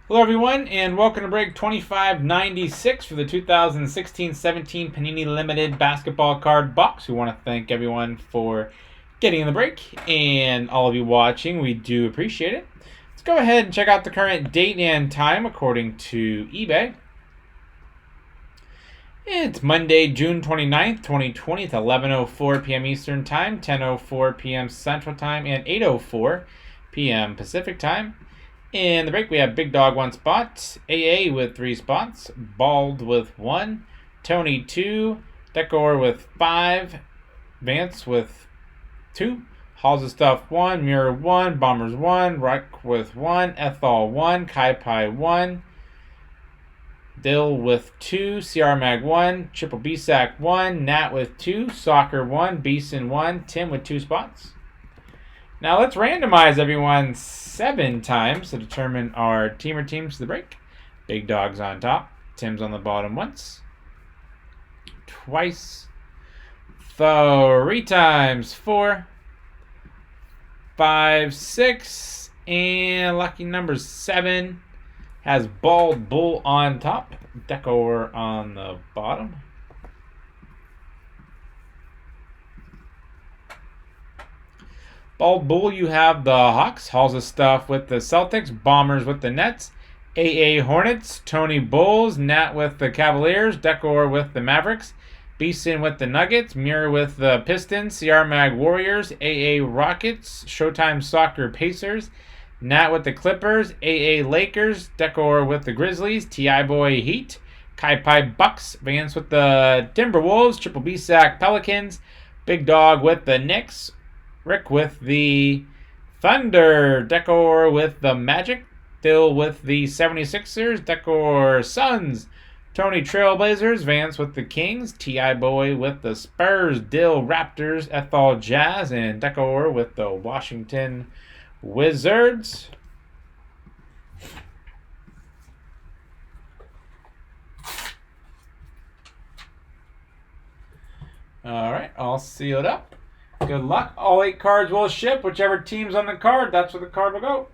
Hello everyone, and welcome to break 2596 for the 2016-17 Panini Limited Basketball Card Box. We want to thank everyone for getting in the break, and all of you watching, we do appreciate it. Let's go ahead and check out the current date and time according to eBay. It's Monday, June 29th, 2020. It's 11:04 p.m. Eastern Time, 10:04 p.m. Central Time, and 8:04 p.m. Pacific Time. In the break, we have Big Dog 1 spot, AA with 3 spots, Bald with 1, Tony 2, Decor with 5, Vance with 2, Halls of Stuff 1, Mirror 1, Bombers 1, Ruck with 1, Ethol 1, Kai Pai 1, Dill with 2, CR Mag 1, Triple B Sack 1, Nat with 2, Soccer 1, Beeson 1, Tim with 2 spots. Now let's randomize everyone 7 times to determine our teamer teams to the break. Big Dog's on top. Tim's on the bottom once. Twice. 3 times. 4. 5, 6. And lucky number 7 has Bald Bull on top. Decor on the bottom. Bald Bull, you have the Hawks, Halls of Stuff with the Celtics, Bombers with the Nets, AA Hornets, Tony Bulls, Nat with the Cavaliers, Decor with the Mavericks, Beeson with the Nuggets, Mirror with the Pistons, CR Mag Warriors, AA Rockets, Showtime Soccer Pacers, Nat with the Clippers, AA Lakers, Decor with the Grizzlies, TI Boy Heat, Kai Pai Bucks, Vance with the Timberwolves, Triple B Sack Pelicans, Big Dog with the Knicks, Rick with the Thunder, Decor with the Magic, Dill with the 76ers, Decor Suns, Tony Trailblazers, Vance with the Kings, T.I. Boy with the Spurs, Dill Raptors, Ethol Jazz, and Decor with the Washington Wizards. Alright, all sealed up. Good luck. All 8 cards will ship. Whichever team's on the card, that's where the card will go.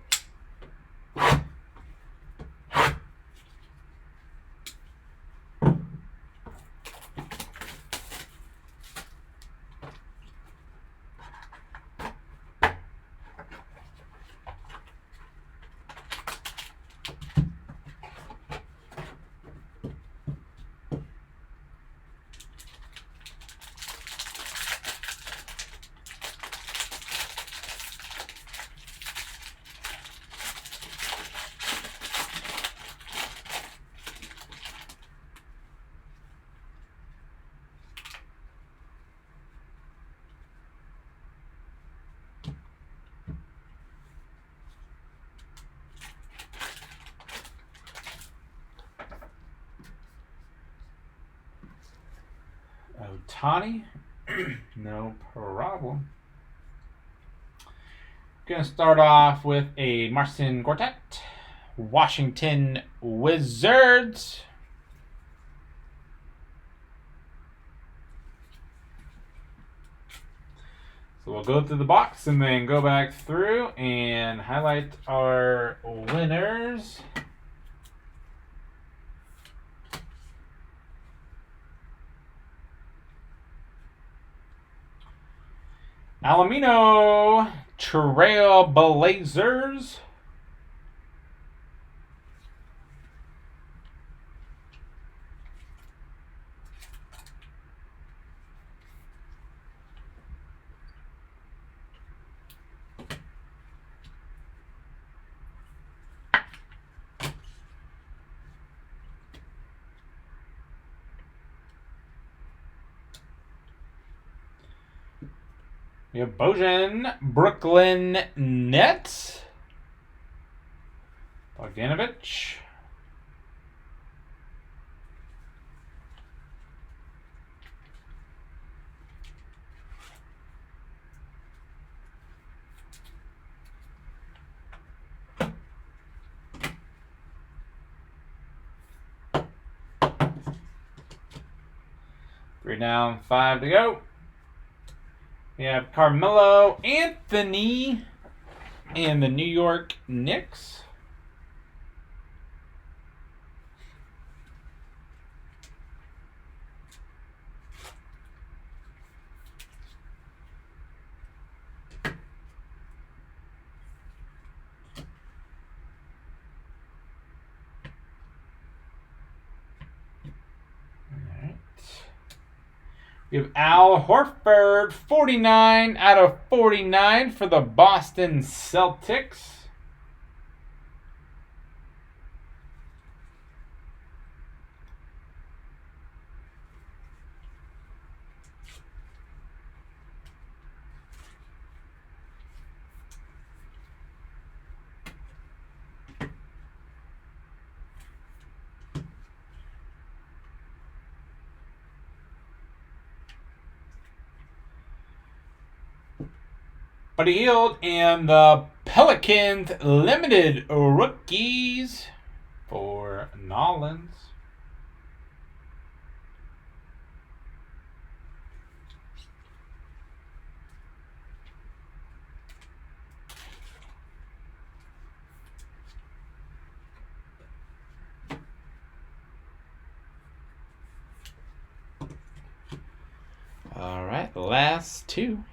Otani, no problem. Gonna start off with a Marcin Gortat, Washington Wizards. So we'll go through the box and then go back through and highlight our winners. Alamino Trailblazers. We have Bojan, Brooklyn Nets, Bogdanovich, Three down, 5 to go. We have Carmelo Anthony and the New York Knicks. We have Al Horford, 49 out of 49 for the Boston Celtics. Buddy Hield and the Pelicans limited rookies for Nollins. All right, the last two.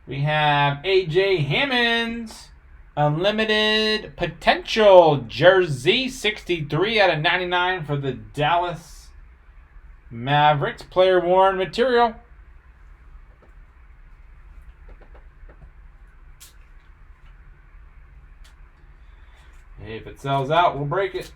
We have A.J. Hammond's Unlimited Potential Jersey, 63 out of 99 for the Dallas Mavericks. Player worn material. Hey, if it sells out, we'll break it.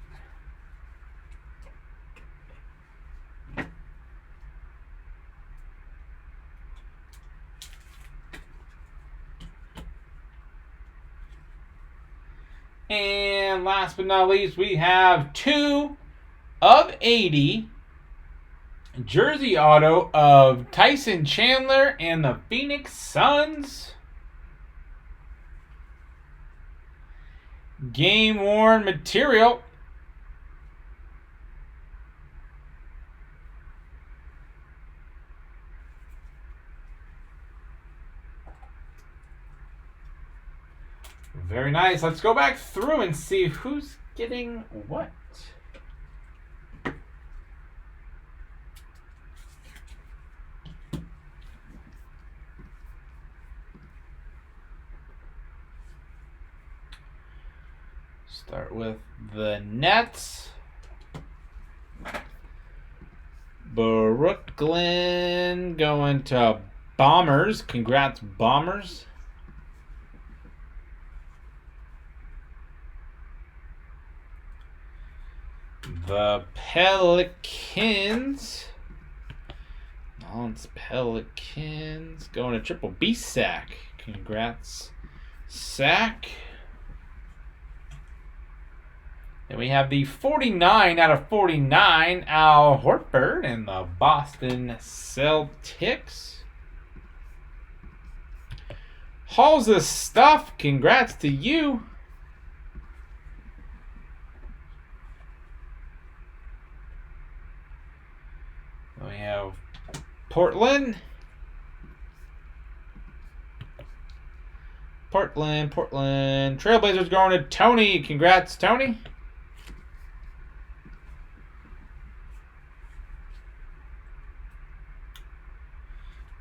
And last but not least, we have 2 of 80 jersey auto of Tyson Chandler and the Phoenix Suns. Game worn material. Very nice. Let's go back through and see who's getting what. Start with the Nets. Brooklyn going to Bombers. Congrats, Bombers. The Pelicans. Pelicans going to Triple B Sack. Congrats, Sack. Then we have the 49 out of 49 Al Horford and the Boston Celtics. Hauls of stuff. Congrats to you. We have Portland. Trailblazers going to Tony. Congrats, Tony.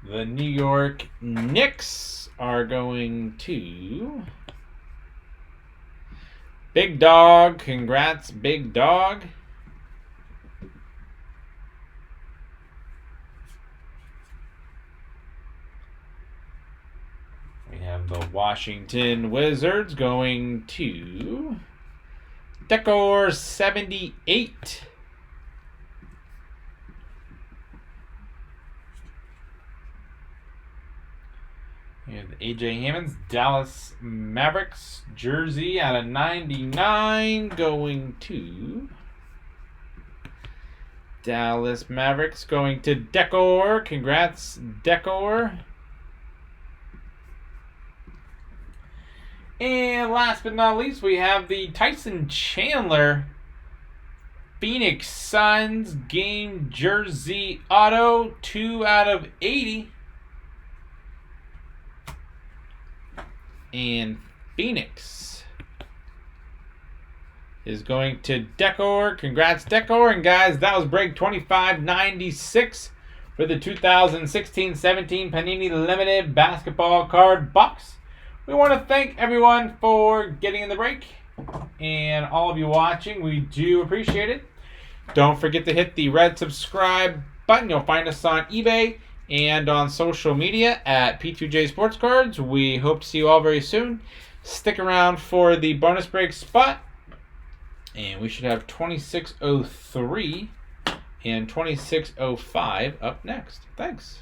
The New York Knicks are going to Big Dog. Congrats, Big Dog. We have the Washington Wizards going to Decor 78. We have A.J. Hammond's Dallas Mavericks jersey out of 99 going to Dallas Mavericks going to Decor. Congrats, Decor. And last but not least, we have the Tyson Chandler Phoenix Suns game jersey auto, 2 out of 80. And Phoenix is going to Decor. Congrats, Decor. And guys, that was break 2596 for the 2016-17 Panini Limited Basketball Card Box. We want to thank everyone for getting in the break and all of you watching. We do appreciate it. Don't forget to hit the red subscribe button. You'll find us on eBay and on social media at P2J Sports Cards. We hope to see you all very soon. Stick around for the bonus break spot. And we should have 2603 and 2605 up next. Thanks.